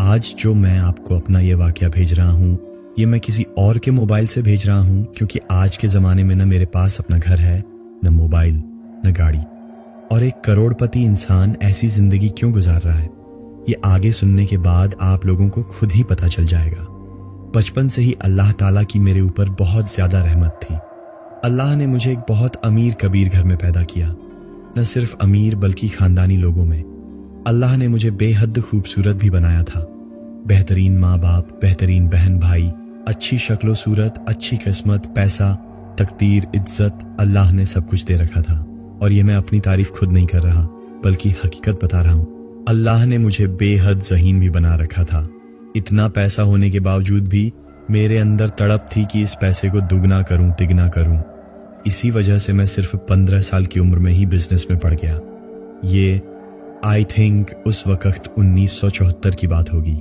आज जो मैं आपको अपना ये वाकया भेज रहा हूँ, ये मैं किसी और के मोबाइल से भेज रहा हूँ, क्योंकि आज के ज़माने में न मेरे पास अपना घर है, न मोबाइल, न गाड़ी। और एक करोड़पति इंसान ऐसी ज़िंदगी क्यों गुजार रहा है, ये आगे सुनने के बाद आप लोगों को खुद ही पता चल जाएगा। बचपन से ही अल्लाह ताला की मेरे ऊपर बहुत ज़्यादा रहमत थी। अल्लाह ने मुझे एक बहुत अमीर कबीर घर में पैदा किया। न सिर्फ अमीर बल्कि ख़ानदानी लोगों में। अल्लाह ने मुझे बेहद खूबसूरत भी बनाया था। बेहतरीन माँ बाप, बेहतरीन बहन भाई, अच्छी शक्लो सूरत, अच्छी किस्मत, पैसा, तकदीर, इज्जत, अल्लाह ने सब कुछ दे रखा था। और ये मैं अपनी तारीफ खुद नहीं कर रहा बल्कि हकीकत बता रहा हूँ। अल्लाह ने मुझे बेहद ज़हीन भी बना रखा था। इतना पैसा होने के बावजूद भी मेरे अंदर तड़प थी कि इस पैसे को दुगना करूं, तिगना करूं। इसी वजह से मैं सिर्फ 15 साल की उम्र में ही बिजनेस में पड़ गया। ये आई थिंक उस वक्त 1974 की बात होगी।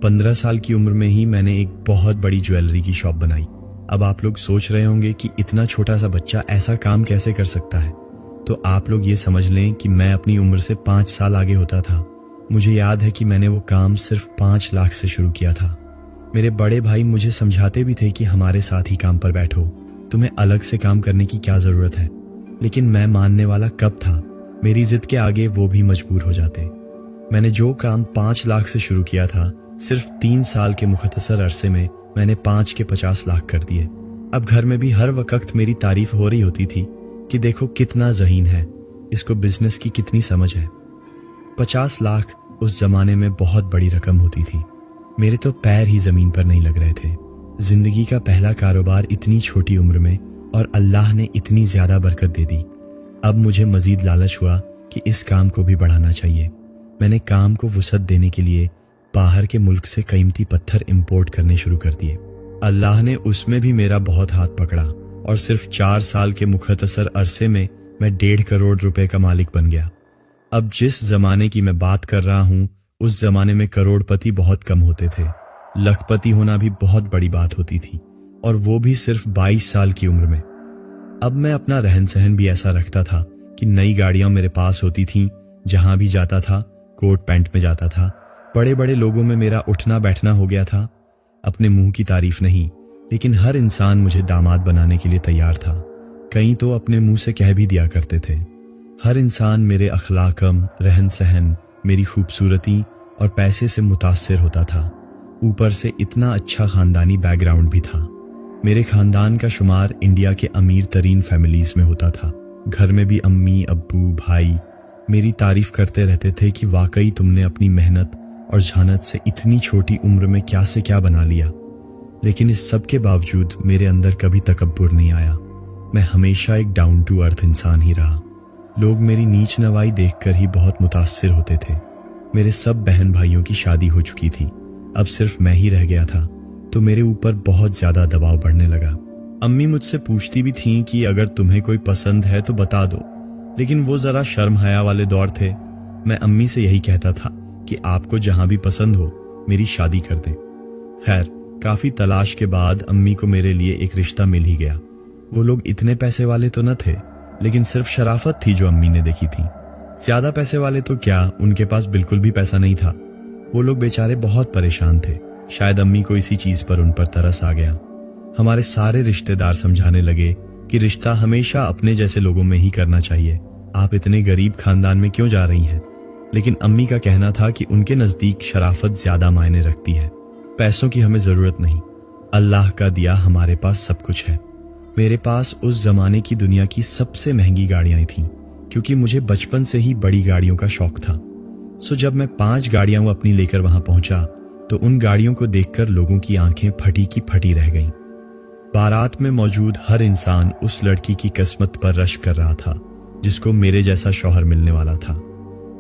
15 साल की उम्र में ही मैंने एक बहुत बड़ी ज्वेलरी की शॉप बनाई। अब आप लोग सोच रहे होंगे कि इतना छोटा सा बच्चा ऐसा काम कैसे कर सकता है, तो आप लोग ये समझ लें कि मैं अपनी उम्र से 5 साल आगे होता था। मुझे याद है कि मैंने वो काम सिर्फ 5 लाख से शुरू किया था। मेरे बड़े भाई मुझे समझाते भी थे कि हमारे साथ ही काम पर बैठो, तुम्हें अलग से काम करने की क्या ज़रूरत है। लेकिन मैं मानने वाला कब था। मेरी जिद के आगे वो भी मजबूर हो जाते। मैंने जो काम 5 लाख से शुरू किया था, सिर्फ 3 साल के मुख्तसर अरसे में मैंने 5 के 50 लाख कर दिए। अब घर में भी हर वक्त मेरी तारीफ हो रही होती थी कि देखो कितना ज़हीन है, इसको बिजनेस की कितनी समझ है। 50 लाख उस जमाने में बहुत बड़ी रकम होती थी। मेरे तो पैर ही ज़मीन पर नहीं लग रहे थे। ज़िंदगी का पहला कारोबार इतनी छोटी उम्र में, और अल्लाह ने इतनी ज़्यादा बरकत दे दी। अब मुझे मज़ीद लालच हुआ कि इस काम को भी बढ़ाना चाहिए। मैंने काम को वुसअत देने के लिए बाहर के मुल्क से कीमती पत्थर इंपोर्ट करने शुरू कर दिए। अल्लाह ने उसमें भी मेरा बहुत हाथ पकड़ा और सिर्फ 4 साल के मुख्तसर अरसे में मैं 1.5 करोड़ रुपए का मालिक बन गया। अब जिस ज़माने की मैं बात कर रहा हूँ, उस ज़माने में करोड़पति बहुत कम होते थे। लखपति होना भी बहुत बड़ी बात होती थी, और वो भी सिर्फ 22 साल की उम्र में। अब मैं अपना रहन सहन भी ऐसा रखता था कि नई गाड़ियां मेरे पास होती थीं। जहां भी जाता था कोट पैंट में जाता था। बड़े बड़े लोगों में मेरा उठना बैठना हो गया था। अपने मुंह की तारीफ नहीं, लेकिन हर इंसान मुझे दामाद बनाने के लिए तैयार था। कई तो अपने मुंह से कह भी दिया करते थे। हर इंसान मेरे अखलाकम, रहन सहन, मेरी खूबसूरती और पैसे से मुतासिर होता था। ऊपर से इतना अच्छा खानदानी बैकग्राउंड भी था। मेरे खानदान का शुमार इंडिया के अमीर तरीन फैमिलीज में होता था। घर में भी अम्मी, अब्बू, भाई मेरी तारीफ करते रहते थे कि वाकई तुमने अपनी मेहनत और जहानत से इतनी छोटी उम्र में क्या से क्या बना लिया। लेकिन इस सब के बावजूद मेरे अंदर कभी तकब्बुर नहीं आया। मैं हमेशा एक डाउन टू अर्थ इंसान ही रहा। लोग मेरी नीच नवाई देखकर ही बहुत मुतासिर होते थे। मेरे सब बहन भाइयों की शादी हो चुकी थी। अब सिर्फ मैं ही रह गया था, तो मेरे ऊपर बहुत ज़्यादा दबाव बढ़ने लगा। अम्मी मुझसे पूछती भी थीं कि अगर तुम्हें कोई पसंद है तो बता दो, लेकिन वो ज़रा शर्म हया वाले दौर थे। मैं अम्मी से यही कहता था कि आपको जहाँ भी पसंद हो मेरी शादी कर दें। खैर, काफ़ी तलाश के बाद अम्मी को मेरे लिए एक रिश्ता मिल ही गया। वो लोग इतने पैसे वाले तो न थे, लेकिन सिर्फ शराफत थी जो अम्मी ने देखी थी। ज़्यादा पैसे वाले तो क्या, उनके पास बिल्कुल भी पैसा नहीं था। वो लोग बेचारे बहुत परेशान थे। शायद अम्मी को इसी चीज़ पर उन पर तरस आ गया। हमारे सारे रिश्तेदार समझाने लगे कि रिश्ता हमेशा अपने जैसे लोगों में ही करना चाहिए। आप इतने गरीब खानदान में क्यों जा रही हैं? लेकिन अम्मी का कहना था कि उनके नज़दीक शराफत ज़्यादा मायने रखती है। पैसों की हमें ज़रूरत नहीं, अल्लाह का दिया हमारे पास सब कुछ है। मेरे पास उस ज़माने की दुनिया की सबसे महंगी गाड़ियाँ थीं, क्योंकि मुझे बचपन से ही बड़ी गाड़ियों का शौक था। सो जब मैं 5 गाड़ियाँ अपनी लेकर वहाँ पहुँचा, तो उन गाड़ियों को देखकर लोगों की आंखें फटी की फटी रह गईं। बारात में मौजूद हर इंसान उस लड़की की किस्मत पर रश्क कर रहा था जिसको मेरे जैसा शौहर मिलने वाला था।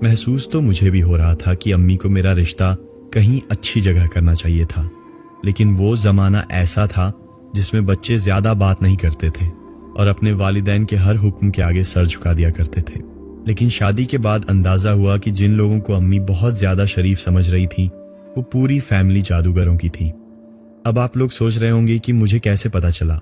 महसूस तो मुझे भी हो रहा था कि अम्मी को मेरा रिश्ता कहीं अच्छी जगह करना चाहिए था, लेकिन वो ज़माना ऐसा था जिसमें बच्चे ज़्यादा बात नहीं करते थे और अपने वालिदैन के हर हुक्म के आगे सर झुका दिया करते थे। लेकिन शादी के बाद अंदाज़ा हुआ कि जिन लोगों को अम्मी बहुत ज़्यादा शरीफ समझ रही थी, वो पूरी फैमिली जादूगरों की थी। अब आप लोग सोच रहे होंगे कि मुझे कैसे पता चला।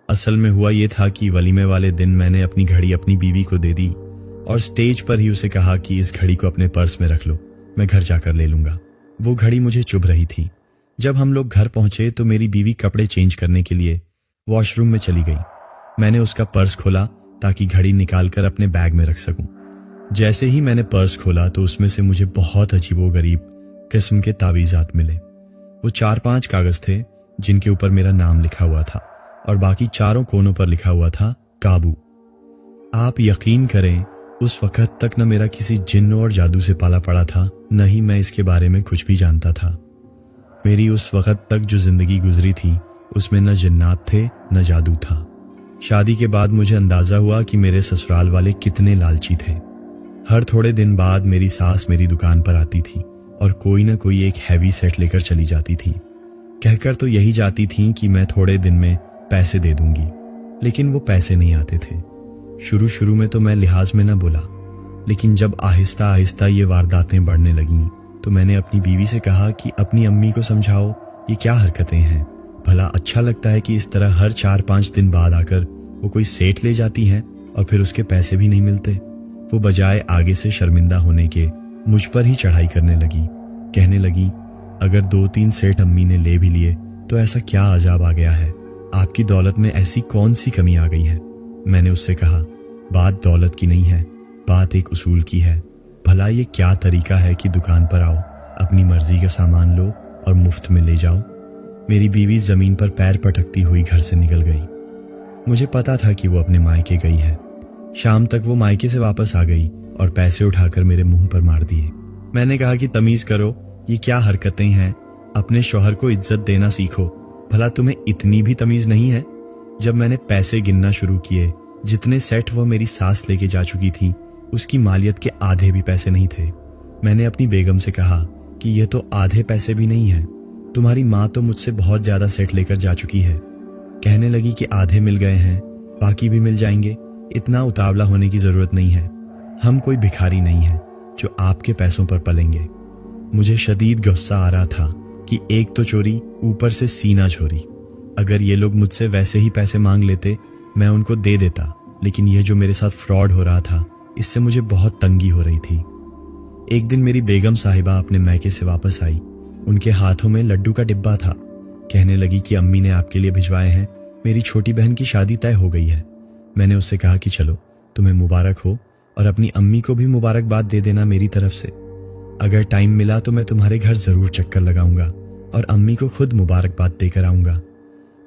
असल में हुआ ये था कि वलीमे वाले दिन मैंने अपनी घड़ी अपनी बीवी को दे दी और स्टेज पर ही उसे कहा कि इस घड़ी को अपने पर्स में रख लो, मैं घर जाकर ले लूँगा। वो घड़ी मुझे चुभ रही थी। जब हम लोग घर पहुंचे तो मेरी बीवी कपड़े चेंज करने के लिए वॉशरूम में चली गई। मैंने उसका पर्स खोला ताकि घड़ी निकालकर अपने बैग में रख सकूं। जैसे ही मैंने पर्स खोला तो उसमें से मुझे बहुत अजीबोगरीब किस्म के तावीज़ात मिले। वो 4-5 कागज थे जिनके ऊपर मेरा नाम लिखा हुआ था और बाकी चारों कोनों पर लिखा हुआ था काबू। आप यकीन करें, उस वक्त तक न मेरा किसी जिन्न और जादू से पाला पड़ा था, न ही मैं इसके बारे में कुछ भी जानता था। मेरी उस वक्त तक जो जिंदगी गुजरी थी उसमें न जिन्नात थे न जादू था। शादी के बाद मुझे अंदाजा हुआ कि मेरे ससुराल वाले कितने लालची थे। हर थोड़े दिन बाद मेरी सास मेरी दुकान पर आती थी और कोई न कोई एक हैवी सेट लेकर चली जाती थी। कहकर तो यही जाती थी कि मैं थोड़े दिन में पैसे दे दूंगी, लेकिन वो पैसे नहीं आते थे। शुरू में तो मैं लिहाज में न बोला, लेकिन जब आहिस्ता आहिस्ता ये वारदातें बढ़ने लगीं तो मैंने अपनी बीवी से कहा कि अपनी अम्मी को समझाओ, ये क्या हरकतें हैं। भला अच्छा लगता है कि इस तरह हर 4-5 दिन बाद आकर वो कोई सेठ ले जाती हैं और फिर उसके पैसे भी नहीं मिलते। वो बजाय आगे से शर्मिंदा होने के मुझ पर ही चढ़ाई करने लगी। कहने लगी, अगर 2-3 सेठ अम्मी ने ले भी लिए तो ऐसा क्या अजाब आ गया है, आपकी दौलत में ऐसी कौन सी कमी आ गई है। मैंने उससे कहा, बात दौलत की नहीं है, बात एक उसूल की है। भला ये क्या तरीका है कि दुकान पर आओ, अपनी मर्जी का सामान लो और मुफ्त में ले जाओ। मेरी बीवी जमीन पर पैर पटकती हुई घर से निकल गई। मुझे पता था कि वो अपने मायके गई है। शाम तक वो मायके से वापस आ गई और पैसे उठाकर मेरे मुंह पर मार दिए। मैंने कहा कि तमीज करो, ये क्या हरकतें हैं, अपने शौहर को इज्जत देना सीखो। भला तुम्हें इतनी भी तमीज नहीं है। जब मैंने पैसे गिनना शुरू किए, जितने सेट वो मेरी सास लेके जा चुकी थी उसकी मालियत के आधे भी पैसे नहीं थे। मैंने अपनी बेगम से कहा कि ये तो आधे पैसे भी नहीं है, तुम्हारी माँ तो मुझसे बहुत ज्यादा सेट लेकर जा चुकी है। कहने लगी कि आधे मिल गए हैं, बाकी भी मिल जाएंगे, इतना उतावला होने की जरूरत नहीं है। हम कोई भिखारी नहीं है जो आपके पैसों पर पलेंगे। मुझे शदीद गुस्सा आ रहा था कि एक तो चोरी, ऊपर से सीना चोरी। अगर ये लोग मुझसे वैसे ही पैसे मांग लेते मैं उनको दे देता, लेकिन यह जो मेरे साथ फ्रॉड हो रहा था इससे मुझे बहुत तंगी हो रही थी। एक दिन मेरी बेगम साहिबा अपने मैके से वापस आई। उनके हाथों में लड्डू का डिब्बा था। कहने लगी कि अम्मी ने आपके लिए भिजवाए हैं, मेरी छोटी बहन की शादी तय हो गई है। मैंने उससे कहा कि चलो, तुम्हें मुबारक हो और अपनी अम्मी को भी मुबारकबाद दे देना मेरी तरफ से। अगर टाइम मिला तो मैं तुम्हारे घर जरूर चक्कर लगाऊंगा और अम्मी को खुद मुबारकबाद देकर आऊंगा।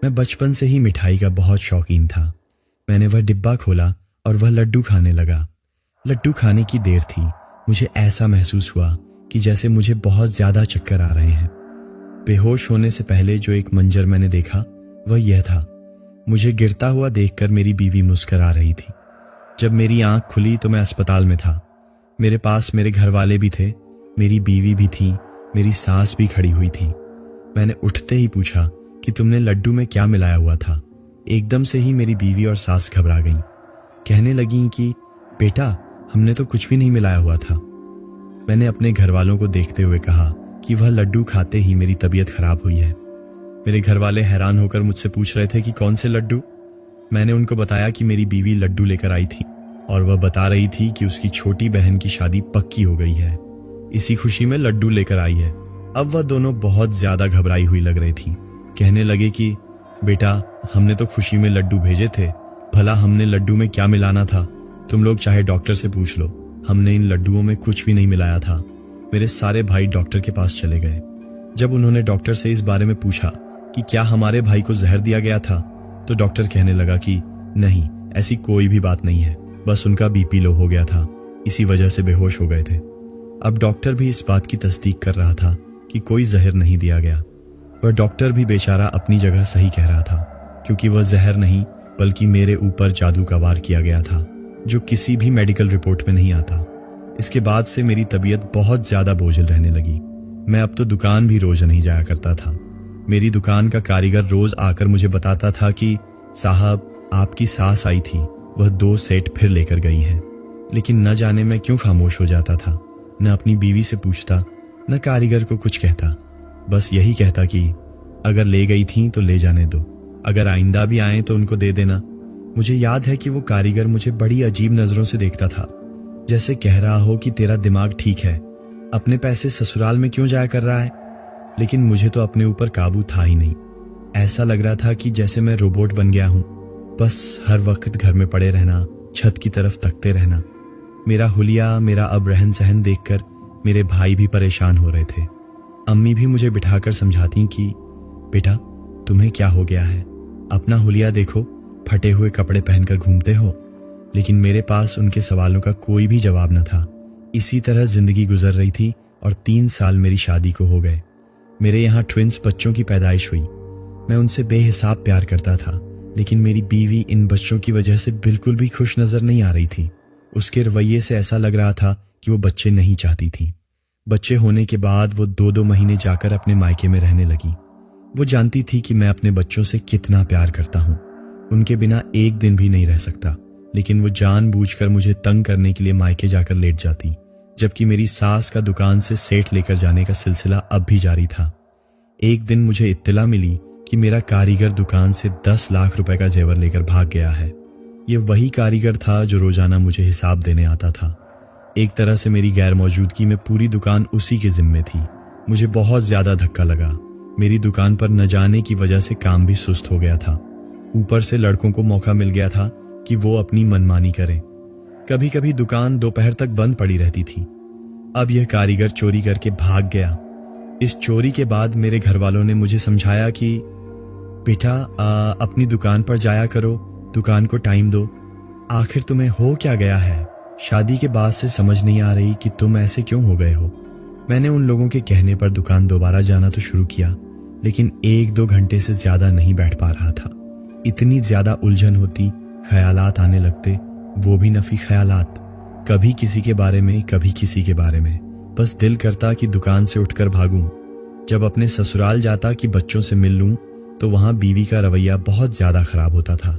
मैं बचपन से ही मिठाई का बहुत शौकीन था। मैंने वह डिब्बा खोला और वह लड्डू खाने लगा। लड्डू खाने की देर थी, मुझे ऐसा महसूस हुआ कि जैसे मुझे बहुत ज्यादा चक्कर आ रहे हैं। बेहोश होने से पहले जो एक मंजर मैंने देखा वह यह था, मुझे गिरता हुआ देखकर मेरी बीवी मुस्कुरा रही थी। जब मेरी आंख खुली तो मैं अस्पताल में था। मेरे पास मेरे घर वाले भी थे, मेरी बीवी भी थी, मेरी सास भी खड़ी हुई थी। मैंने उठते ही पूछा कि तुमने लड्डू में क्या मिलाया हुआ था। एकदम से ही मेरी बीवी और सास घबरा गईं। कहने लगीं कि बेटा, हमने तो कुछ भी नहीं मिलाया हुआ था। मैंने अपने घर वालों को देखते हुए कहा कि वह लड्डू खाते ही मेरी तबीयत खराब हुई है। मेरे घर वाले हैरान होकर मुझसे पूछ रहे थे कि कौन से लड्डू। मैंने उनको बताया कि मेरी बीवी लड्डू लेकर आई थी और वह बता रही थी कि उसकी छोटी बहन की शादी पक्की हो गई है, इसी खुशी में लड्डू लेकर आई है। अब वह दोनों बहुत ज्यादा घबराई हुई लग रही थी। कहने लगे कि बेटा, हमने तो खुशी में लड्डू भेजे थे, भला हमने लड्डू में क्या मिलाना था, तुम लोग चाहे डॉक्टर से पूछ लो, हमने इन लड्डुओं में कुछ भी नहीं मिलाया था। मेरे सारे भाई डॉक्टर के पास चले गए। जब उन्होंने डॉक्टर से इस बारे में पूछा कि क्या हमारे भाई को जहर दिया गया था, तो डॉक्टर कहने लगा कि नहीं, ऐसी कोई भी बात नहीं है, बस उनका बीपी लो हो गया था, इसी वजह से बेहोश हो गए थे। अब डॉक्टर भी इस बात की तस्दीक कर रहा था कि कोई जहर नहीं दिया गया। वह डॉक्टर भी बेचारा अपनी जगह सही कह रहा था, क्योंकि वह जहर नहीं बल्कि मेरे ऊपर जादू का वार किया गया था, जो किसी भी मेडिकल रिपोर्ट में नहीं आता। इसके बाद से मेरी तबीयत बहुत ज्यादा बोझिल रहने लगी। मैं अब तो दुकान भी रोज नहीं जाया करता था। मेरी दुकान का कारीगर रोज आकर मुझे बताता था कि साहब, आपकी सास आई थी, वह 2 सेट फिर लेकर गई हैं। लेकिन न जाने मैं क्यों खामोश हो जाता था, न अपनी बीवी से पूछता, न कारीगर को कुछ कहता। बस यही कहता कि अगर ले गई थी तो ले जाने दो, अगर आइंदा भी आए तो उनको दे देना। मुझे याद है कि वो कारीगर मुझे बड़ी अजीब नजरों से देखता था, जैसे कह रहा हो कि तेरा दिमाग ठीक है, अपने पैसे ससुराल में क्यों जाया कर रहा है? लेकिन मुझे तो अपने ऊपर काबू था ही नहीं। ऐसा लग रहा था कि जैसे मैं रोबोट बन गया हूं, बस हर वक्त घर में पड़े रहना, छत की तरफ तकते रहना। मेरा हुलिया, मेरा अब रहन सहन देखकर मेरे भाई भी परेशान हो रहे थे। अम्मी भी मुझे बिठाकर समझाती कि बेटा, तुम्हें क्या हो गया है? अपना हुलिया देखो, फटे हुए कपड़े पहनकर घूमते हो। लेकिन मेरे पास उनके सवालों का कोई भी जवाब न था। इसी तरह जिंदगी गुजर रही थी और 3 साल मेरी शादी को हो गए। मेरे यहाँ ट्विंस बच्चों की पैदाइश हुई। मैं उनसे बेहिसाब प्यार करता था, लेकिन मेरी बीवी इन बच्चों की वजह से बिल्कुल भी खुश नजर नहीं आ रही थी। उसके रवैये से ऐसा लग रहा था कि वो बच्चे नहीं चाहती थी। बच्चे होने के बाद वो 2-2 महीने जाकर अपने मायके में रहने लगी। वो जानती थी कि मैं अपने बच्चों से कितना प्यार करता हूँ, उनके बिना एक दिन भी नहीं रह सकता। लेकिन वो जानबूझकर मुझे तंग करने के लिए मायके जाकर लेट जाती, जबकि मेरी सास का दुकान से सेठ लेकर जाने का सिलसिला अब भी जारी था। एक दिन मुझे इत्तला मिली कि मेरा कारीगर दुकान से 10 लाख रुपए का जेवर लेकर भाग गया है। ये वही कारीगर था जो रोजाना मुझे हिसाब देने आता था। एक तरह से मेरी गैर मौजूदगी में पूरी दुकान उसी के जिम्मे थी। मुझे बहुत ज्यादा धक्का लगा। मेरी दुकान पर न जाने की वजह से काम भी सुस्त हो गया था। ऊपर से लड़कों को मौका मिल गया था कि वो अपनी मनमानी करें। कभी कभी दुकान दोपहर तक बंद पड़ी रहती थी। अब यह कारीगर चोरी करके भाग गया। इस चोरी के बाद मेरे घर वालों ने मुझे समझाया कि बेटा, अपनी दुकान पर जाया करो, दुकान को टाइम दो। आखिर तुम्हें हो क्या गया है? शादी के बाद से समझ नहीं आ रही कि तुम ऐसे क्यों हो गए हो। मैंने उन लोगों के कहने पर दुकान दोबारा जाना तो शुरू किया, लेकिन 1-2 घंटे से ज्यादा नहीं बैठ पा रहा था। इतनी ज्यादा उलझन होती, ख्यालात आने लगते, वो भी नफी ख्यालात, कभी किसी के बारे में, कभी किसी के बारे में। बस दिल करता कि दुकान से उठकर भागूं। जब अपने ससुराल जाता कि बच्चों से मिल लूं, तो वहां बीवी का रवैया बहुत ज्यादा खराब होता था।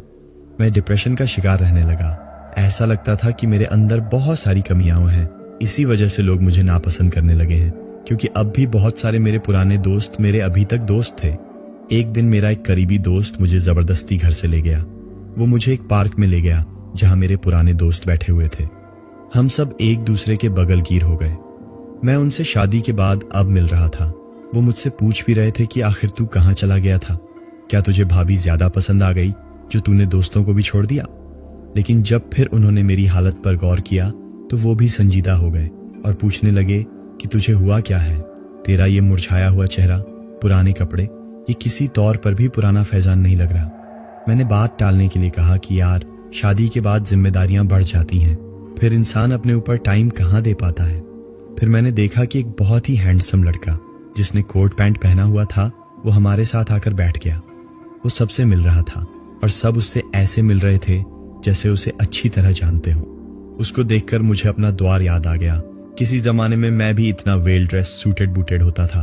मैं डिप्रेशन का शिकार रहने लगा। ऐसा लगता था कि मेरे अंदर बहुत सारी कमियां हैं। इसी वजह से लोग मुझे नापसंद करने लगे हैं, क्योंकि अब भी बहुत सारे मेरे पुराने दोस्त मेरे अभी तक दोस्त थे। एक दिन मेरा एक करीबी दोस्त मुझे जबरदस्ती घर से ले गया। वो मुझे एक पार्क में ले गया जहां मेरे पुराने दोस्त बैठे हुए थे। हम सब एक दूसरे के बगलगीर हो गए। मैं उनसे शादी के बाद अब मिल रहा था। वो मुझसे पूछ भी रहे थे कि आखिर तू कहाँ चला गया था? क्या तुझे भाभी ज्यादा पसंद आ गई जो तूने दोस्तों को भी छोड़ दिया? लेकिन जब फिर उन्होंने मेरी हालत पर गौर किया तो वो भी संजीदा हो गए और पूछने लगे कि तुझे हुआ क्या है? तेरा ये मुरझाया हुआ चेहरा, पुराने कपड़े, ये किसी तौर पर भी पुराना फैजान नहीं लग रहा। मैंने बात टालने के लिए कहा कि यार, शादी के बाद जिम्मेदारियां बढ़ जाती हैं, फिर इंसान अपने ऊपर टाइम कहाँ दे पाता है। फिर मैंने देखा कि एक बहुत ही हैंडसम लड़का जिसने कोट पैंट पहना हुआ था, वो हमारे साथ आकर बैठ गया। वो सबसे मिल रहा था और सब उससे ऐसे मिल रहे थे जैसे उसे अच्छी तरह जानते हो। उसको देखकर मुझे अपना द्वार याद आ गया। किसी जमाने में मैं भी इतना वेल ड्रेस, सूटेड बूटेड होता था।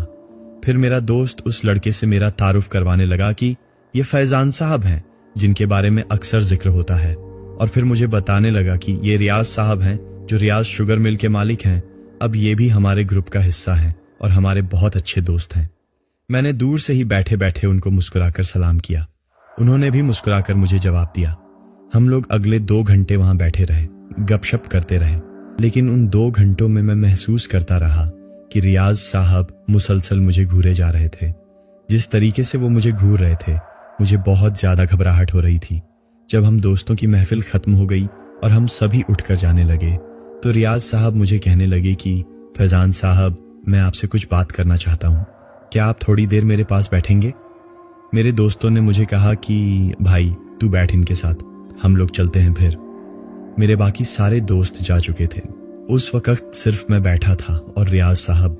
फिर मेरा दोस्त उस लड़के से मेरा तारुफ करवाने लगा कि ये फैजान साहब हैं जिनके बारे में अक्सर जिक्र होता है, और फिर मुझे बताने लगा कि ये रियाज साहब हैं जो रियाज शुगर मिल के मालिक हैं। अब ये भी हमारे ग्रुप का हिस्सा हैं और हमारे बहुत अच्छे दोस्त हैं। मैंने दूर से ही बैठे बैठे उनको मुस्कुराकर सलाम किया। उन्होंने भी मुस्कुराकर मुझे जवाब दिया। हम लोग अगले 2 घंटे वहां बैठे रहे, गपशप करते रहे। लेकिन उन 2 घंटों में मैं महसूस करता रहा कि रियाज साहब मुसलसल मुझे घूरे जा रहे थे। जिस तरीके से वो मुझे घूर रहे थे, मुझे बहुत ज्यादा घबराहट हो रही थी। जब हम दोस्तों की महफिल खत्म हो गई और हम सभी उठकर जाने लगे, तो रियाज साहब मुझे कहने लगे कि फैजान साहब, मैं आपसे कुछ बात करना चाहता हूँ, क्या आप थोड़ी देर मेरे पास बैठेंगे? मेरे दोस्तों ने मुझे कहा कि भाई तू बैठ इनके साथ, हम लोग चलते हैं। फिर मेरे बाकी सारे दोस्त जा चुके थे। उस वक्त सिर्फ मैं बैठा था और रियाज साहब।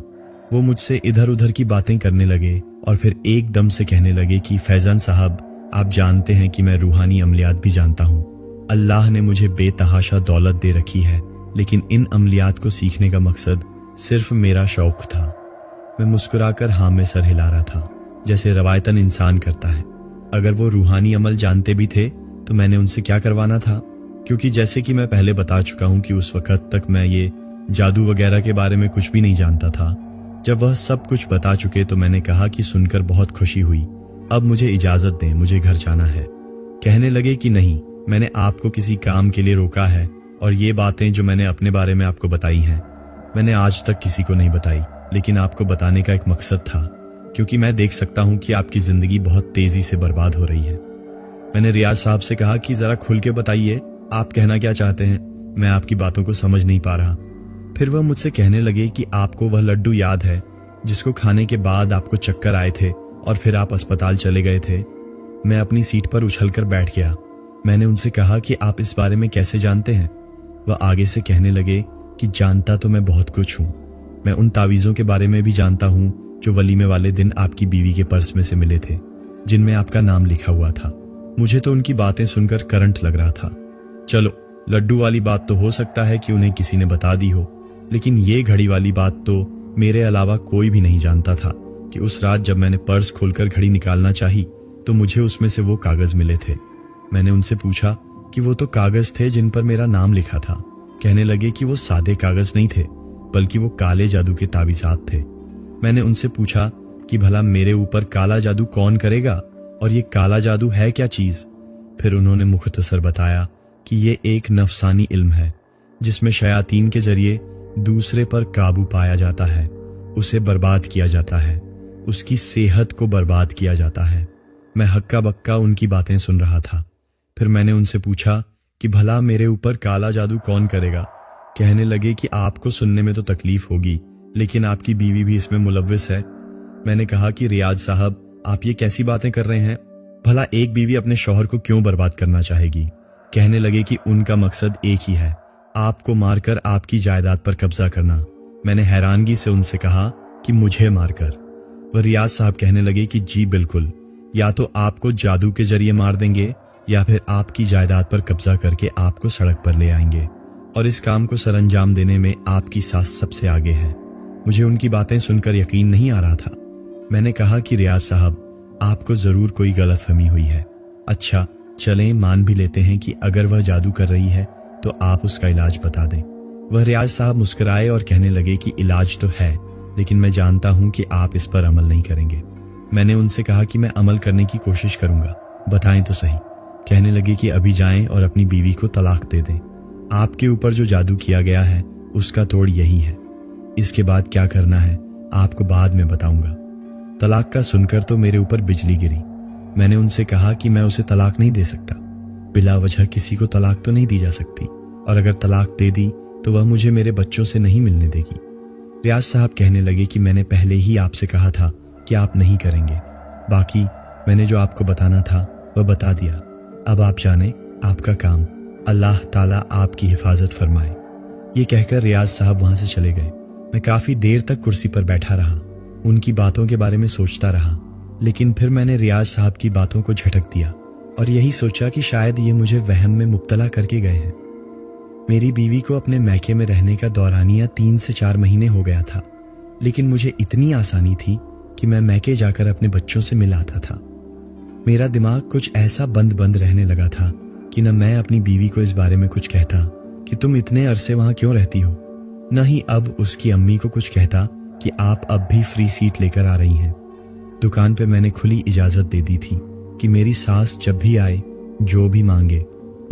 वो मुझसे इधर उधर की बातें करने लगे और फिर एकदम से कहने लगे कि फैजान साहब, आप जानते हैं कि मैं रूहानी अमलियात भी जानता हूँ। अल्लाह ने मुझे बेतहाशा दौलत दे रखी है, लेकिन इन अमलियात को सीखने का मकसद सिर्फ मेरा शौक था। मैं मुस्कुराकर हाँ में सर हिला रहा था, जैसे रवायतन इंसान करता है। अगर वो रूहानी अमल जानते भी थे तो मैंने उनसे क्या करवाना था, क्योंकि जैसे कि मैं पहले बता चुका हूं कि उस वक्त तक मैं ये जादू वगैरह के बारे में कुछ भी नहीं जानता था। जब वह सब कुछ बता चुके तो मैंने कहा कि सुनकर बहुत खुशी हुई, अब मुझे इजाजत दें, मुझे घर जाना है। कहने लगे कि नहीं, मैंने आपको किसी काम के लिए रोका है और ये बातें जो मैंने अपने बारे में आपको बताई हैं, मैंने आज तक किसी को नहीं बताई, लेकिन आपको बताने का एक मकसद था, क्योंकि मैं देख सकता हूं कि आपकी जिंदगी बहुत तेजी से बर्बाद हो रही है। मैंने रियाज साहब से कहा कि जरा खुल के बताइए, आप कहना क्या चाहते हैं, मैं आपकी बातों को समझ नहीं पा रहा। फिर वह मुझसे कहने लगे कि आपको वह लड्डू याद है जिसको खाने के बाद आपको चक्कर आए थे और फिर आप अस्पताल चले गए थे। मैं अपनी सीट पर उछलकर बैठ गया। मैंने उनसे कहा कि आप इस बारे में कैसे जानते हैं। वह आगे से कहने लगे कि जानता तो मैं बहुत कुछ हूं। मैं उन तावीज़ों के बारे में भी जानता हूं जो वलीमे वाले दिन आपकी बीवी के पर्स में से मिले थे, जिनमें आपका नाम लिखा हुआ था। मुझे तो उनकी बातें सुनकर करंट लग रहा था। चलो, लड्डू वाली बात तो हो सकता है कि उन्हें किसी ने बता दी हो, लेकिन ये घड़ी वाली बात तो मेरे अलावा कोई भी नहीं जानता था कि उस रात जब मैंने पर्स खोलकर घड़ी निकालना चाही तो मुझे उसमें से वो कागज मिले थे। मैंने उनसे पूछा कि वो तो कागज थे जिन पर मेरा नाम लिखा था। कहने लगे कि वो सादे कागज नहीं थे, बल्कि वो काले जादू के तावीज़ात थे। मैंने उनसे पूछा कि भला मेरे ऊपर काला जादू कौन करेगा और ये काला जादू है क्या चीज। फिर उन्होंने मुख्तसर बताया कि ये एक नफसानी इल्म है जिसमें शयातीन के जरिए दूसरे पर काबू पाया जाता है, उसे बर्बाद किया जाता है, उसकी सेहत को बर्बाद किया जाता है। मैं हक्का बक्का उनकी बातें सुन रहा था। फिर मैंने उनसे पूछा कि भला मेरे ऊपर काला जादू कौन करेगा। कहने लगे कि आपको सुनने में तो तकलीफ होगी, लेकिन आपकी बीवी भी इसमें मुलव्विस है। मैंने कहा कि रियाज साहब, आप ये कैसी बातें कर रहे हैं, भला एक बीवी अपने शौहर को क्यों बर्बाद करना चाहेगी। कहने लगे कि उनका मकसद एक ही है, आपको मारकर आपकी जायदाद पर कब्जा करना। मैंने हैरानगी से उनसे कहा कि मुझे मारकर। वह रियाज साहब कहने लगे कि जी बिल्कुल, या तो आपको जादू के जरिए मार देंगे या फिर आपकी जायदाद पर कब्जा करके आपको सड़क पर ले आएंगे, और इस काम को सरंजाम देने में आपकी सास सबसे आगे है। मुझे उनकी बातें सुनकर यकीन नहीं आ रहा था। मैंने कहा कि रियाज साहब, आपको जरूर कोई गलतफहमी हुई है। अच्छा चलें, मान भी लेते हैं कि अगर वह जादू कर रही है तो आप उसका इलाज बता दें। वह रियाज साहब मुस्कुराए और कहने लगे कि इलाज तो है, लेकिन मैं जानता हूं कि आप इस पर अमल नहीं करेंगे। मैंने उनसे कहा कि मैं अमल करने की कोशिश करूंगा, बताएं तो सही। कहने लगे कि अभी जाएं और अपनी बीवी को तलाक दे दें। आपके ऊपर जो जादू किया गया है उसका तोड़ यही है। इसके बाद क्या करना है आपको बाद में बताऊंगा। तलाक का सुनकर तो मेरे ऊपर बिजली गिरी। मैंने उनसे कहा कि मैं उसे तलाक नहीं दे सकता। बिला वजह किसी को तलाक तो नहीं दी जा सकती, और अगर तलाक दे दी तो वह मुझे मेरे बच्चों से नहीं मिलने देगी। रियाज साहब कहने लगे कि मैंने पहले ही आपसे कहा था कि आप नहीं करेंगे। बाकी मैंने जो आपको बताना था वह बता दिया। अब आप जाने, आपका काम। अल्लाह ताला आपकी हिफाजत फरमाए। ये कहकर रियाज साहब वहां से चले गए। मैं काफी देर तक कुर्सी पर बैठा रहा, उनकी बातों के बारे में सोचता रहा, लेकिन फिर मैंने रियाज साहब की बातों को झटक दिया और यही सोचा कि शायद ये मुझे वहम में मुब्तला करके गए हैं। मेरी बीवी को अपने मैके में रहने का दौरानिया 3 से 4 महीने हो गया था, लेकिन मुझे इतनी आसानी थी कि मैं मैके जाकर अपने बच्चों से मिल आता था। मेरा दिमाग कुछ ऐसा बंद बंद रहने लगा था कि न मैं अपनी बीवी को इस बारे में कुछ कहता कि तुम इतने अरसे वहां क्यों रहती हो, न ही अब उसकी अम्मी को कुछ कहता कि आप अब भी फ्री सीट लेकर आ रही हैं। दुकान पे मैंने खुली इजाजत दे दी थी कि मेरी सास जब भी आए जो भी मांगे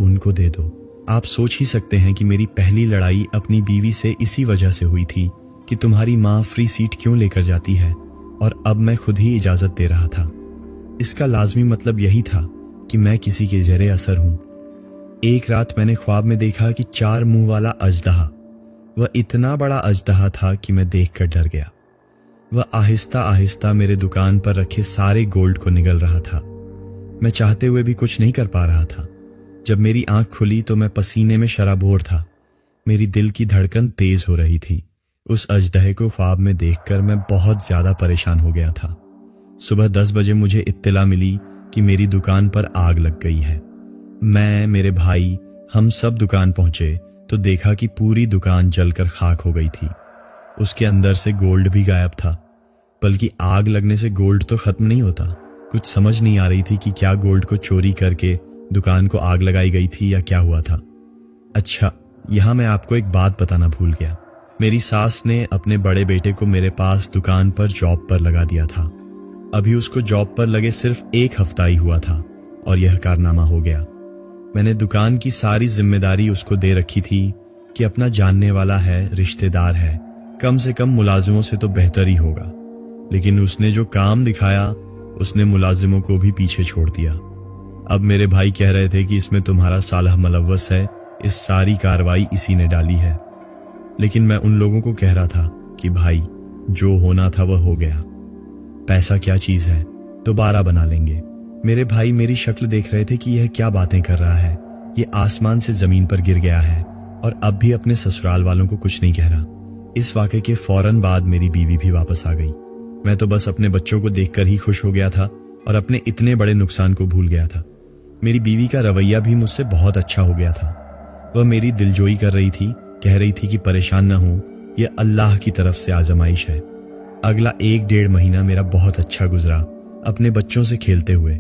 उनको दे दो। आप सोच ही सकते हैं कि मेरी पहली लड़ाई अपनी बीवी से इसी वजह से हुई थी कि तुम्हारी माँ फ्री सीट क्यों लेकर जाती है, और अब मैं खुद ही इजाजत दे रहा था। इसका लाजमी मतलब यही था कि मैं किसी के ज़ेरे असर हूं। एक रात मैंने ख्वाब में देखा कि 4 मुंह वाला अजदहा, वह इतना बड़ा अजदहा था कि मैं देखकर डर गया। वह आहिस्ता आहिस्ता मेरे दुकान पर रखे सारे गोल्ड को निगल रहा था। मैं चाहते हुए भी कुछ नहीं कर पा रहा था। जब मेरी आंख खुली तो मैं पसीने में शराबोर था। मेरी दिल की धड़कन तेज हो रही थी। उस अजदहे को ख्वाब में देखकर मैं बहुत ज्यादा परेशान हो गया था। सुबह 10 बजे मुझे इत्तला मिली कि मेरी दुकान पर आग लग गई है। मैं, मेरे भाई, हम सब दुकान पहुंचे तो देखा कि पूरी दुकान जलकर खाक हो गई थी। उसके अंदर से गोल्ड भी गायब था। बल्कि आग लगने से गोल्ड तो खत्म नहीं होता। कुछ समझ नहीं आ रही थी कि क्या गोल्ड को चोरी करके दुकान को आग लगाई गई थी या क्या हुआ था। अच्छा, यहां मैं आपको एक बात बताना भूल गया। मेरी सास ने अपने बड़े बेटे को मेरे पास दुकान पर जॉब पर लगा दिया था। अभी उसको जॉब पर लगे सिर्फ 1 हफ्ता ही हुआ था और यह कारनामा हो गया। मैंने दुकान की सारी जिम्मेदारी उसको दे रखी थी कि अपना जानने वाला है, रिश्तेदार है, कम से कम मुलाजिमों से तो बेहतर ही होगा, लेकिन उसने जो काम दिखाया उसने मुलाजिमों को भी पीछे छोड़ दिया। अब मेरे भाई कह रहे थे कि इसमें तुम्हारा साला मुलव्वस है, इस सारी कार्रवाई इसी ने डाली है। लेकिन मैं उन लोगों को कह रहा था कि भाई जो होना था वह हो गया, पैसा क्या चीज है, दोबारा बना लेंगे। मेरे भाई मेरी शक्ल देख रहे थे कि यह क्या बातें कर रहा है, ये आसमान से जमीन पर गिर गया है और अब भी अपने ससुराल वालों को कुछ नहीं कह रहा। इस वाक़े के फौरन बाद मेरी बीवी भी वापस आ गई। मैं तो बस अपने बच्चों को देखकर ही खुश हो गया था और अपने इतने बड़े नुकसान को भूल गया था। मेरी बीवी का रवैया भी मुझसे बहुत अच्छा हो गया था। वह मेरी दिलजोई कर रही थी, कह रही थी कि परेशान न हो, यह अल्लाह की तरफ से आजमाइश है। अगला 1-1.5 महीना मेरा बहुत अच्छा गुजरा, अपने बच्चों से खेलते हुए,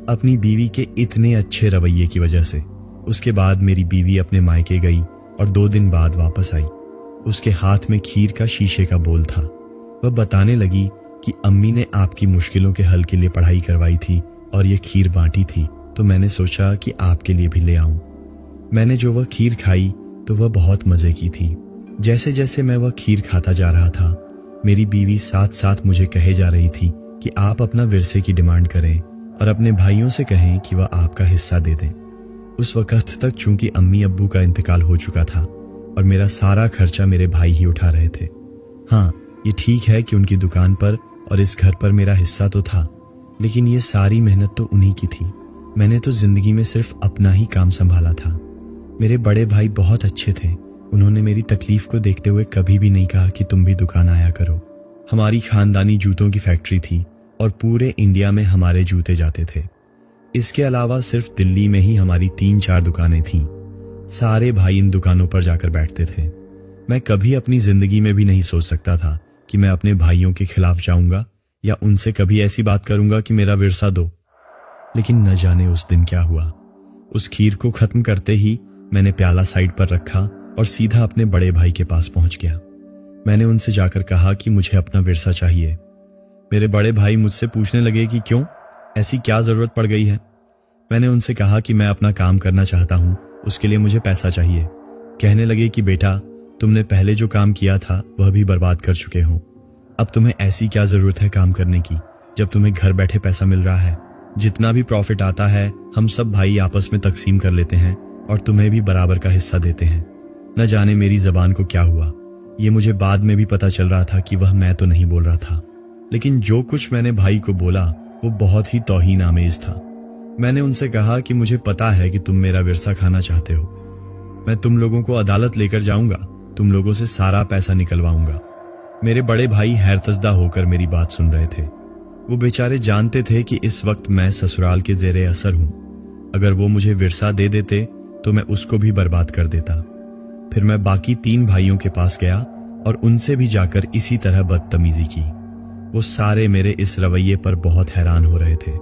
अपनी बीवी के इतने अच्छे रवैये की वजह से। उसके बाद मेरी बीवी अपने मायके गई और 2 दिन बाद वापस आई। उसके हाथ में खीर का शीशे का बोल था। वह बताने लगी कि अम्मी ने आपकी मुश्किलों के हल के लिए पढ़ाई करवाई थी और ये खीर बांटी थी, तो मैंने सोचा कि आपके लिए भी ले आऊं। मैंने जो वह खीर खाई तो वह बहुत मज़े की थी। जैसे जैसे मैं वह खीर खाता जा रहा था, मेरी बीवी साथ साथ मुझे कहे जा रही थी कि आप अपना विरसे की डिमांड करें और अपने भाइयों से कहें कि वह आपका हिस्सा दे दें। उस वक्त तक चूंकि अम्मी अब्बू का इंतकाल हो चुका था और मेरा सारा खर्चा मेरे भाई ही उठा रहे थे। हाँ, ये ठीक है कि उनकी दुकान पर और इस घर पर मेरा हिस्सा तो था, लेकिन ये सारी मेहनत तो उन्हीं की थी। मैंने तो जिंदगी में सिर्फ अपना ही काम संभाला था। मेरे बड़े भाई बहुत अच्छे थे। उन्होंने मेरी तकलीफ को देखते हुए कभी भी नहीं कहा कि तुम भी दुकान आया करो। हमारी खानदानी जूतों की फैक्ट्री थी और पूरे इंडिया में हमारे जूते जाते थे। इसके अलावा सिर्फ दिल्ली में ही हमारी 3-4 दुकानें थीं। सारे भाई इन दुकानों पर जाकर बैठते थे। मैं कभी अपनी जिंदगी में भी नहीं सोच सकता था कि मैं अपने भाइयों के खिलाफ जाऊंगा या उनसे कभी ऐसी बात करूंगा कि मेरा विरसा दो। लेकिन न जाने उस दिन क्या हुआ। उस खीर को खत्म करते ही मैंने प्याला साइड पर रखा और सीधा अपने बड़े भाई के पास पहुंच गया। मैंने उनसे जाकर कहा कि मुझे अपना विरसा चाहिए। मेरे बड़े भाई मुझसे पूछने लगे कि क्यों, ऐसी क्या जरूरत पड़ गई है। मैंने उनसे कहा कि मैं अपना काम करना चाहता हूं, उसके लिए मुझे पैसा चाहिए। कहने लगे कि बेटा, तुमने पहले जो काम किया था वह भी बर्बाद कर चुके हो। अब तुम्हें ऐसी क्या जरूरत है काम करने की, जब तुम्हें घर बैठे पैसा मिल रहा है। जितना भी प्रॉफिट आता है हम सब भाई आपस में तकसीम कर लेते हैं और तुम्हें भी बराबर का हिस्सा देते हैं। न जाने मेरी जबान को क्या हुआ। ये मुझे बाद में भी पता चल रहा था कि वह मैं तो नहीं बोल रहा था, लेकिन जो कुछ मैंने भाई को बोला वो बहुत ही तौहीन आमेज था। मैंने उनसे कहा कि मुझे पता है कि तुम मेरा विरसा खाना चाहते हो। मैं तुम लोगों को अदालत लेकर जाऊंगा, तुम लोगों से सारा पैसा निकलवाऊंगा। मेरे बड़े भाई हैरतजदा होकर मेरी बात सुन रहे थे। वो बेचारे जानते थे कि इस वक्त मैं ससुराल के जेरे असर हूं। अगर वो मुझे विरसा दे देते तो मैं उसको भी बर्बाद कर देता। फिर मैं बाकी 3 भाइयों के पास गया और उनसे भी जाकर इसी तरह बदतमीजी की। वो सारे मेरे इस रवैये पर बहुत हैरान हो रहे थे।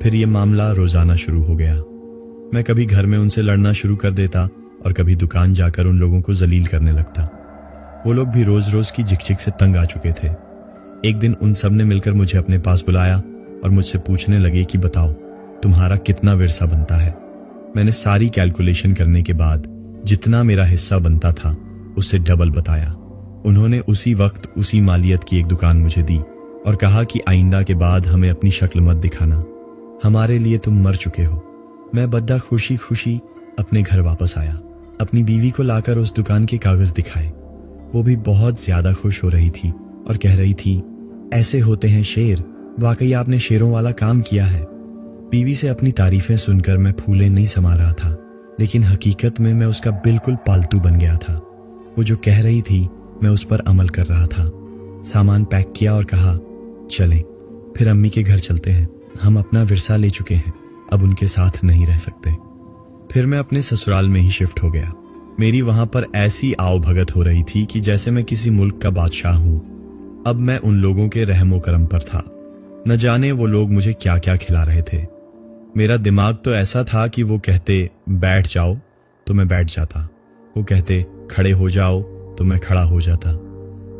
फिर ये मामला रोजाना शुरू हो गया। मैं कभी घर में उनसे लड़ना शुरू कर देता और कभी दुकान जाकर उन लोगों को जलील करने लगता। वो लोग भी रोज रोज की झिकझिक से तंग आ चुके थे। एक दिन उन सब ने मिलकर मुझे अपने पास बुलाया और मुझसे पूछने लगे कि बताओ तुम्हारा कितना विरसा बनता है। मैंने सारी कैलकुलेशन करने के बाद जितना मेरा हिस्सा बनता था उससे डबल बताया। उन्होंने उसी वक्त उसी मालियत की एक दुकान मुझे दी और कहा कि आइंदा के बाद हमें अपनी शक्ल मत दिखाना, हमारे लिए तुम मर चुके हो। मैं बद्दा खुशी खुशी अपने घर वापस आया। अपनी बीवी को लाकर उस दुकान के कागज दिखाए। वो भी बहुत ज्यादा खुश हो रही थी और कह रही थी, ऐसे होते हैं शेर, वाकई आपने शेरों वाला काम किया है। बीवी से अपनी तारीफें सुनकर मैं फूले नहीं समा रहा था, लेकिन हकीकत में मैं उसका बिल्कुल पालतू बन गया था। वो जो कह रही थी मैं उस पर अमल कर रहा था। सामान पैक किया और कहा, चलें फिर अम्मी के घर चलते हैं, हम अपना विरसा ले चुके हैं, अब उनके साथ नहीं रह सकते। फिर मैं अपने ससुराल में ही शिफ्ट हो गया। मेरी वहां पर ऐसी आओ भगत हो रही थी कि जैसे मैं किसी मुल्क का बादशाह हूं। अब मैं उन लोगों के रहमो करम पर था। न जाने वो लोग मुझे क्या क्या खिला रहे थे। मेरा दिमाग तो ऐसा था कि वो कहते बैठ जाओ तो मैं बैठ जाता, वो कहते खड़े हो जाओ तो मैं खड़ा हो जाता।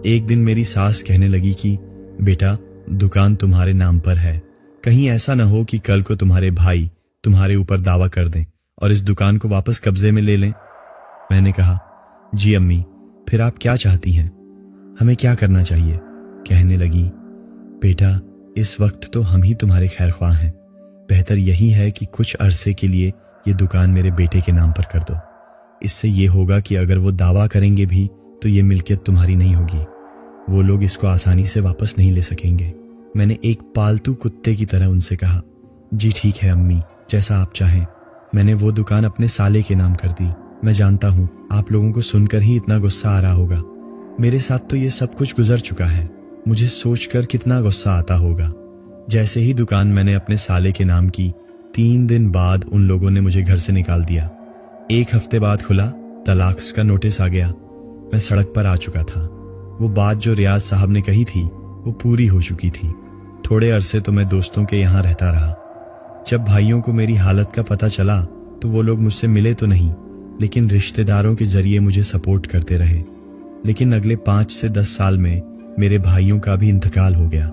एक दिन मेरी सास कहने लगी कि बेटा, दुकान तुम्हारे नाम पर है, कहीं ऐसा न हो कि कल को तुम्हारे भाई तुम्हारे ऊपर दावा कर दें और इस दुकान को वापस कब्जे में ले लें। मैंने कहा, जी अम्मी, फिर आप क्या चाहती हैं? हमें क्या करना चाहिए? कहने लगी, बेटा इस वक्त तो हम ही तुम्हारे खैरख्वाह हैं। बेहतर यही है कि कुछ अरसे के लिए ये दुकान मेरे बेटे के नाम पर कर दो। इससे ये होगा कि अगर वो दावा करेंगे भी तो ये मिल्कियत तुम्हारी नहीं होगी। वो लोग इसको आसानी से वापस नहीं ले सकेंगे। मैंने एक पालतू कुत्ते की तरह उनसे कहा, जी ठीक है अम्मी, जैसा आप चाहें। मैंने वो दुकान अपने साले के नाम कर दी। मैं जानता हूँ आप लोगों को सुनकर ही इतना गुस्सा आ रहा होगा। मेरे साथ तो ये सब कुछ गुजर चुका है। मुझे सोचकर कितना गुस्सा आता होगा। जैसे ही दुकान मैंने अपने साले के नाम की, 3 दिन बाद उन लोगों ने मुझे घर से निकाल दिया। 1 हफ्ते बाद खुला, तलाक का नोटिस आ गया। मैं सड़क पर आ चुका था। वो बात जो रियाज साहब ने कही थी वो पूरी हो चुकी थी। थोड़े अरसे तो मैं दोस्तों के यहाँ रहता रहा। जब भाइयों को मेरी हालत का पता चला तो वो लोग मुझसे मिले तो नहीं, लेकिन रिश्तेदारों के जरिए मुझे सपोर्ट करते रहे। लेकिन अगले 5 से 10 साल में मेरे भाइयों का भी इंतकाल हो गया।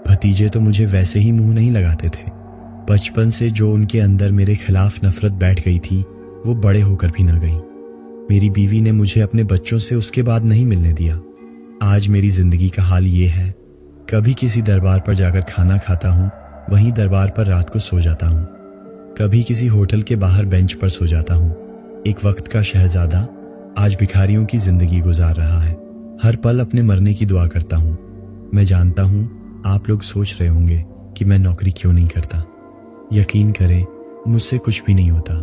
भतीजे तो मुझे वैसे ही मुंह नहीं लगाते थे। बचपन से जो उनके अंदर मेरे खिलाफ नफरत बैठ गई थी वो बड़े होकर भी न गई। मेरी बीवी ने मुझे अपने बच्चों से उसके बाद नहीं मिलने दिया। आज मेरी जिंदगी का हाल ये है, कभी किसी दरबार पर जाकर खाना खाता हूँ, वहीं दरबार पर रात को सो जाता हूँ। कभी किसी होटल के बाहर बेंच पर सो जाता हूँ। एक वक्त का शहजादा आज भिखारियों की जिंदगी गुजार रहा है। हर पल अपने मरने की दुआ करता हूँ। मैं जानता हूँ आप लोग सोच रहे होंगे कि मैं नौकरी क्यों नहीं करता। यकीन करें, मुझसे कुछ भी नहीं होता।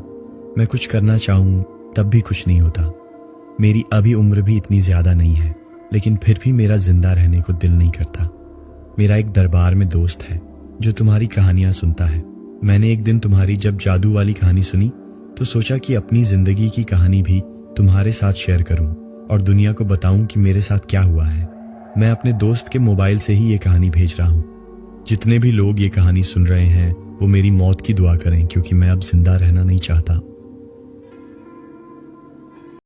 मैं कुछ करना चाहूँ तब भी कुछ नहीं होता। मेरी अभी उम्र भी इतनी ज़्यादा नहीं है, लेकिन फिर भी मेरा जिंदा रहने को दिल नहीं करता। मेरा एक दरबार में दोस्त है जो तुम्हारी कहानियाँ सुनता है। मैंने एक दिन तुम्हारी जब जादू वाली कहानी सुनी तो सोचा कि अपनी ज़िंदगी की कहानी भी तुम्हारे साथ शेयर करूं और दुनिया को बताऊं कि मेरे साथ क्या हुआ है। मैं अपने दोस्त के मोबाइल से ही ये कहानी भेज रहा हूं। जितने भी लोग ये कहानी सुन रहे हैं वो मेरी मौत की दुआ करें, क्योंकि मैं अब जिंदा रहना नहीं चाहता।